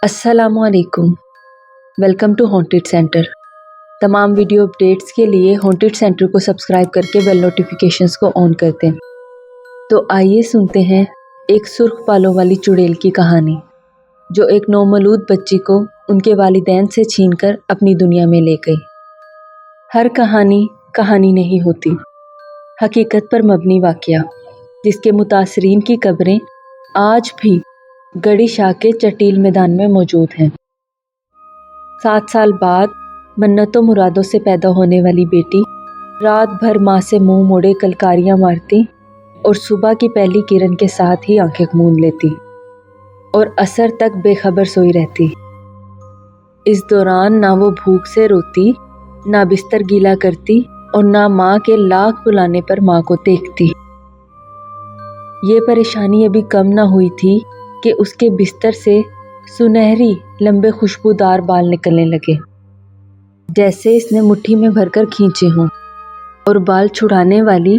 السلام علیکم، welcome to haunted centre. تمام ویڈیو اپڈیٹس کے لیے ہانٹڈ سینٹر کو سبسکرائب کر کے بیل نوٹیفیکیشنز کو آن کر دیں۔ تو آئیے سنتے ہیں ایک سرخ بالوں والی چڑیل کی کہانی، جو ایک نومولود بچی کو ان کے والدین سے چھین کر اپنی دنیا میں لے گئی۔ ہر کہانی کہانی نہیں ہوتی، حقیقت پر مبنی واقعہ، جس کے متاثرین کی قبریں آج بھی گڑھی شاہ کے چٹیل میدان میں موجود ہیں۔ 7 سال بعد منتوں مرادوں سے پیدا ہونے والی بیٹی رات بھر ماں سے منہ موڑے کلکاریاں مارتی اور صبح کی پہلی کرن کے ساتھ ہی آنکھیں موند لیتی اور عصر تک بے خبر سوئی رہتی۔ اس دوران نہ وہ بھوک سے روتی، نہ بستر گیلا کرتی اور نہ ماں کے لاکھ بلانے پر ماں کو دیکھتی۔ یہ پریشانی ابھی کم نہ ہوئی تھی کہ اس کے بستر سے سنہری لمبے خوشبودار بال نکلنے لگے، جیسے اس نے مٹھی میں بھر کر کھینچے ہوں، اور بال چھڑانے والی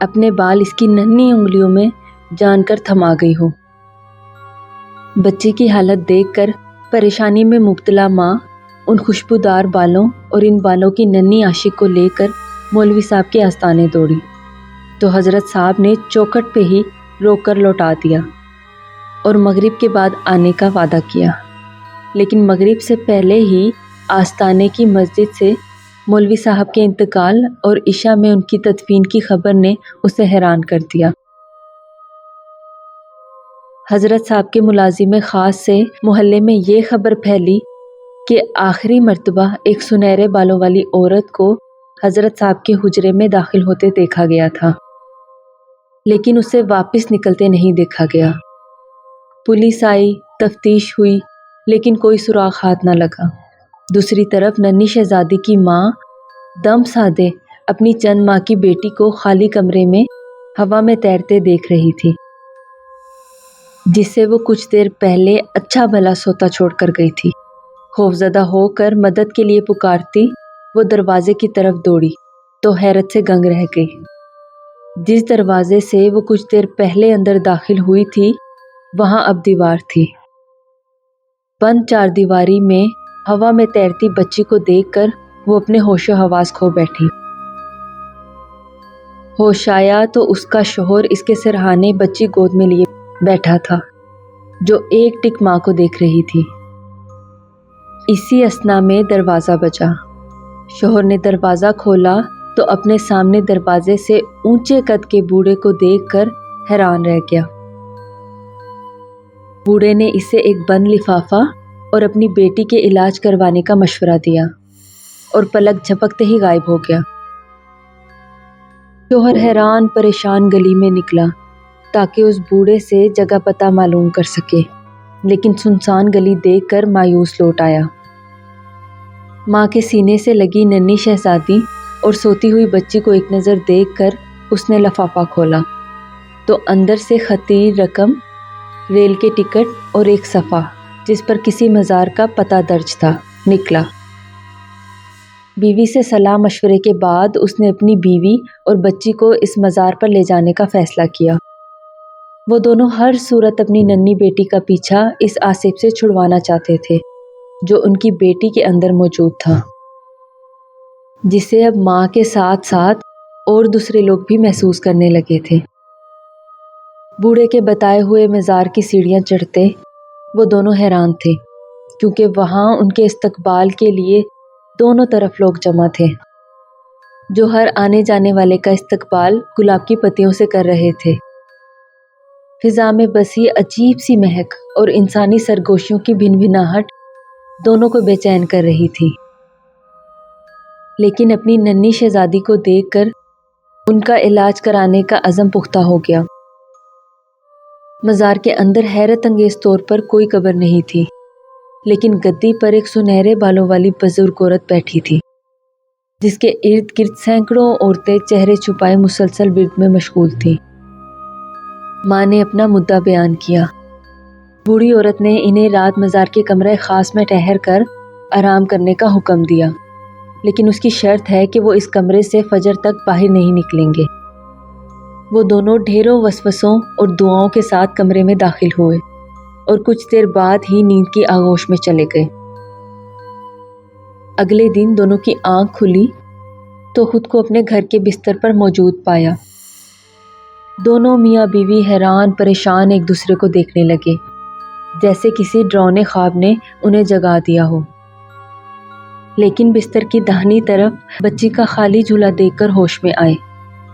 اپنے بال اس کی ننھی انگلیوں میں جان کر تھما گئی ہو۔ بچی کی حالت دیکھ کر پریشانی میں مبتلا ماں ان خوشبودار بالوں اور ان بالوں کی ننھی عاشق کو لے کر مولوی صاحب کے آستانے دوڑی، تو حضرت صاحب نے چوکھٹ پہ ہی روک کر لوٹا دیا اور مغرب کے بعد آنے کا وعدہ کیا۔ لیکن مغرب سے پہلے ہی آستانے کی مسجد سے مولوی صاحب کے انتقال اور عشاء میں ان کی تدفین کی خبر نے اسے حیران کر دیا۔ حضرت صاحب کے ملازم خاص سے محلے میں یہ خبر پھیلی کہ آخری مرتبہ ایک سنہرے بالوں والی عورت کو حضرت صاحب کے حجرے میں داخل ہوتے دیکھا گیا تھا، لیکن اسے واپس نکلتے نہیں دیکھا گیا۔ پولیس آئی، تفتیش ہوئی، لیکن کوئی سراغ ہاتھ نہ لگا۔ دوسری طرف ننھی شہزادی کی ماں دم سادے اپنی چند ماہ کی بیٹی کو خالی کمرے میں ہوا میں تیرتے دیکھ رہی تھی، جسے وہ کچھ دیر پہلے اچھا بھلا سوتا چھوڑ کر گئی تھی۔ خوفزدہ ہو کر مدد کے لیے پکارتی وہ دروازے کی طرف دوڑی تو حیرت سے گنگ رہ گئی۔ جس دروازے سے وہ کچھ دیر پہلے اندر داخل ہوئی تھی، وہاں اب دیوار تھی۔ بند 4 دیواری میں ہوا میں تیرتی بچی کو دیکھ کر وہ اپنے ہوش و حواس کھو بیٹھی۔ ہوش آیا تو اس کا شوہر اس کے سرہانے بچی گود میں لیے بیٹھا تھا، جو ایک ٹک ماں کو دیکھ رہی تھی۔ اسی اثنا میں دروازہ بجا۔ شوہر نے دروازہ کھولا تو اپنے سامنے دروازے سے اونچے قد کے بوڑھے کو دیکھ کر حیران رہ گیا۔ بوڑھے نے اسے ایک بند لفافہ اور اپنی بیٹی کے علاج کروانے کا مشورہ دیا اور پلک جھپکتے ہی غائب ہو گیا۔ شوہر حیران پریشان گلی میں نکلا تاکہ اس بوڑھے سے جگہ پتہ معلوم کر سکے، لیکن سنسان گلی دیکھ کر مایوس لوٹ آیا۔ ماں کے سینے سے لگی ننھی شہزادی اور سوتی ہوئی بچی کو ایک نظر دیکھ کر اس نے لفافہ کھولا تو اندر سے خطی رقم، ریل کے ٹکٹ اور ایک صفحہ جس پر کسی مزار کا پتہ درج تھا نکلا۔ بیوی سے صلاح مشورے کے بعد اس نے اپنی بیوی اور بچی کو اس مزار پر لے جانے کا فیصلہ کیا۔ وہ دونوں ہر صورت اپنی ننھی بیٹی کا پیچھا اس آصف سے چھڑوانا چاہتے تھے جو ان کی بیٹی کے اندر موجود تھا، جسے اب ماں کے ساتھ ساتھ اور دوسرے لوگ بھی محسوس کرنے لگے تھے۔ بوڑھے کے بتائے ہوئے مزار کی سیڑھیاں چڑھتے وہ دونوں حیران تھے، کیونکہ وہاں ان کے استقبال کے لیے دونوں طرف لوگ جمع تھے، جو ہر آنے جانے والے کا استقبال گلاب کی پتیوں سے کر رہے تھے۔ فضا میں بسی عجیب سی مہک اور انسانی سرگوشیوں کی بھن بھناہٹ دونوں کو بے چین کر رہی تھی، لیکن اپنی ننھی شہزادی کو دیکھ کر ان کا علاج کرانے کا عزم پختہ ہو گیا۔ مزار کے اندر حیرت انگیز طور پر کوئی قبر نہیں تھی، لیکن گدی پر ایک سنہرے بالوں والی بزرگ عورت بیٹھی تھی، جس کے ارد گرد سینکڑوں عورتیں چہرے چھپائے مسلسل ورد میں مشغول تھیں۔ ماں نے اپنا مدعا بیان کیا۔ بوڑھی عورت نے انہیں رات مزار کے کمرے خاص میں ٹھہر کر آرام کرنے کا حکم دیا، لیکن اس کی شرط ہے کہ وہ اس کمرے سے فجر تک باہر نہیں نکلیں گے۔ وہ دونوں ڈھیروں وسوسوں اور دعاؤں کے ساتھ کمرے میں داخل ہوئے اور کچھ دیر بعد ہی نیند کی آغوش میں چلے گئے۔ اگلے دن دونوں کی آنکھ کھلی تو خود کو اپنے گھر کے بستر پر موجود پایا۔ دونوں میاں بیوی حیران پریشان ایک دوسرے کو دیکھنے لگے، جیسے کسی ڈراؤنے خواب نے انہیں جگا دیا ہو۔ لیکن بستر کی داہنی طرف بچی کا خالی جھولا دیکھ کر ہوش میں آئے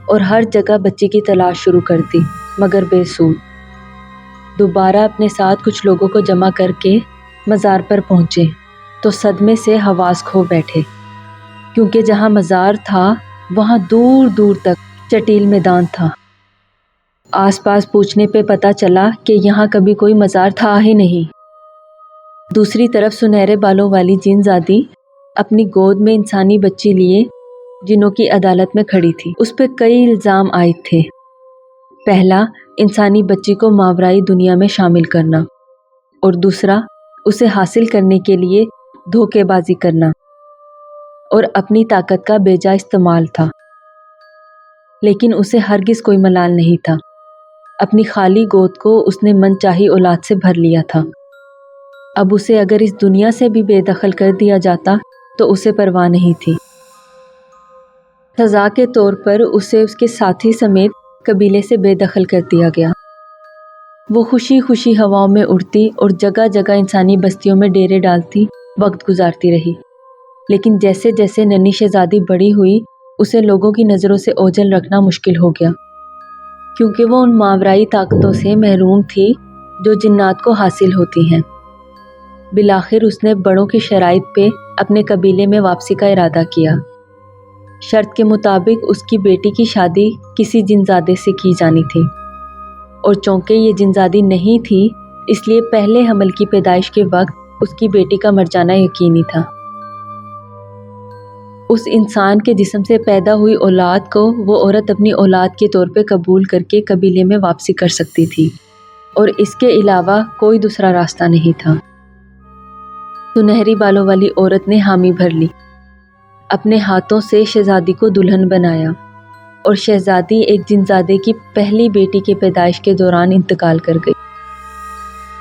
اور ہر جگہ بچی کی تلاش شروع کر دی، مگر بے سود۔ دوبارہ اپنے ساتھ کچھ لوگوں کو جمع کر کے مزار پر پہنچے تو صدمے سے حواس کھو بیٹھے، کیونکہ جہاں مزار تھا وہاں دور دور تک چٹیل میدان تھا۔ آس پاس پوچھنے پہ پتہ چلا کہ یہاں کبھی کوئی مزار تھا ہی نہیں۔ دوسری طرف سنہرے بالوں والی جن زادی اپنی گود میں انسانی بچی لیے جنوں کی عدالت میں کھڑی تھی۔ اس پہ کئی الزام عائد تھے۔ پہلا، انسانی بچی کو ماورائی دنیا میں شامل کرنا، اور دوسرا، اسے حاصل کرنے کے لیے دھوکے بازی کرنا اور اپنی طاقت کا بیجا استعمال تھا۔ لیکن اسے ہرگز کوئی ملال نہیں تھا۔ اپنی خالی گود کو اس نے من چاہی اولاد سے بھر لیا تھا۔ اب اسے اگر اس دنیا سے بھی بے دخل کر دیا جاتا تو اسے پرواہ نہیں تھی۔ سزا کے طور پر اسے اس کے ساتھی سمیت قبیلے سے بے دخل کر دیا گیا۔ وہ خوشی خوشی ہواؤں میں اڑتی اور جگہ جگہ انسانی بستیوں میں ڈیرے ڈالتی وقت گزارتی رہی۔ لیکن جیسے جیسے ننھی شہزادی بڑی ہوئی، اسے لوگوں کی نظروں سے اوجھل رکھنا مشکل ہو گیا، کیونکہ وہ ان ماورائی طاقتوں سے محروم تھی جو جنات کو حاصل ہوتی ہیں۔ بالآخر اس نے بڑوں کی شرائط پہ اپنے قبیلے میں واپسی کا ارادہ کیا۔ شرط کے مطابق اس کی بیٹی کی شادی کسی جنزادے سے کی جانی تھی، اور چونکہ یہ جنزادی نہیں تھی اس لیے پہلے حمل کی پیدائش کے وقت اس کی بیٹی کا مر جانا یقینی تھا۔ اس انسان کے جسم سے پیدا ہوئی اولاد کو وہ عورت اپنی اولاد کے طور پہ قبول کر کے قبیلے میں واپسی کر سکتی تھی، اور اس کے علاوہ کوئی دوسرا راستہ نہیں تھا۔ سنہری بالوں والی عورت نے حامی بھر لی، اپنے ہاتھوں سے شہزادی کو دلہن بنایا، اور شہزادی ایک جنزادے کی پہلی بیٹی کے پیدائش کے دوران انتقال کر گئی۔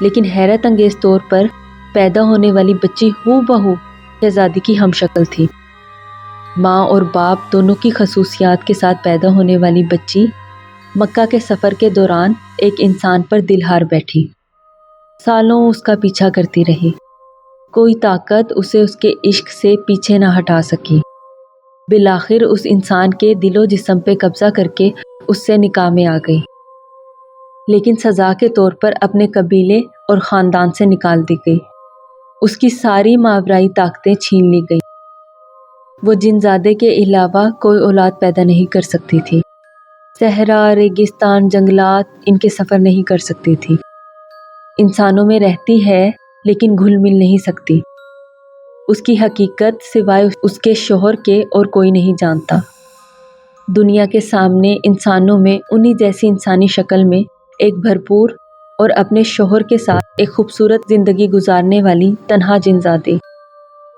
لیکن حیرت انگیز طور پر پیدا ہونے والی بچی ہو بہو شہزادی کی ہم شکل تھی۔ ماں اور باپ دونوں کی خصوصیات کے ساتھ پیدا ہونے والی بچی مکہ کے سفر کے دوران ایک انسان پر دل ہار بیٹھی۔ سالوں اس کا پیچھا کرتی رہی، کوئی طاقت اسے اس کے عشق سے پیچھے نہ ہٹا سکی۔ بالآخر اس انسان کے دل و جسم پہ قبضہ کر کے اس سے نکاح میں آ گئی، لیکن سزا کے طور پر اپنے قبیلے اور خاندان سے نکال دی گئی۔ اس کی ساری ماورائی طاقتیں چھین لی گئی۔ وہ جنزادے کے علاوہ کوئی اولاد پیدا نہیں کر سکتی تھی۔ صحرا، ریگستان، جنگلات ان کے سفر نہیں کر سکتی تھی۔ انسانوں میں رہتی ہے لیکن گھل مل نہیں سکتی۔ اس کی حقیقت سوائے اس کے شوہر کے اور کوئی نہیں جانتا۔ دنیا کے سامنے انسانوں میں انہی جیسی انسانی شکل میں ایک بھرپور اور اپنے شوہر کے ساتھ ایک خوبصورت زندگی گزارنے والی تنہا جنزادی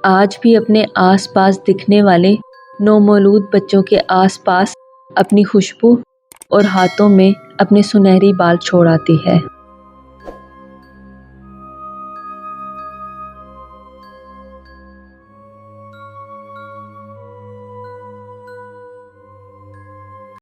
آج بھی اپنے آس پاس دکھنے والے نومولود بچوں کے آس پاس اپنی خوشبو اور ہاتھوں میں اپنے سنہری بال چھوڑ آتی ہے۔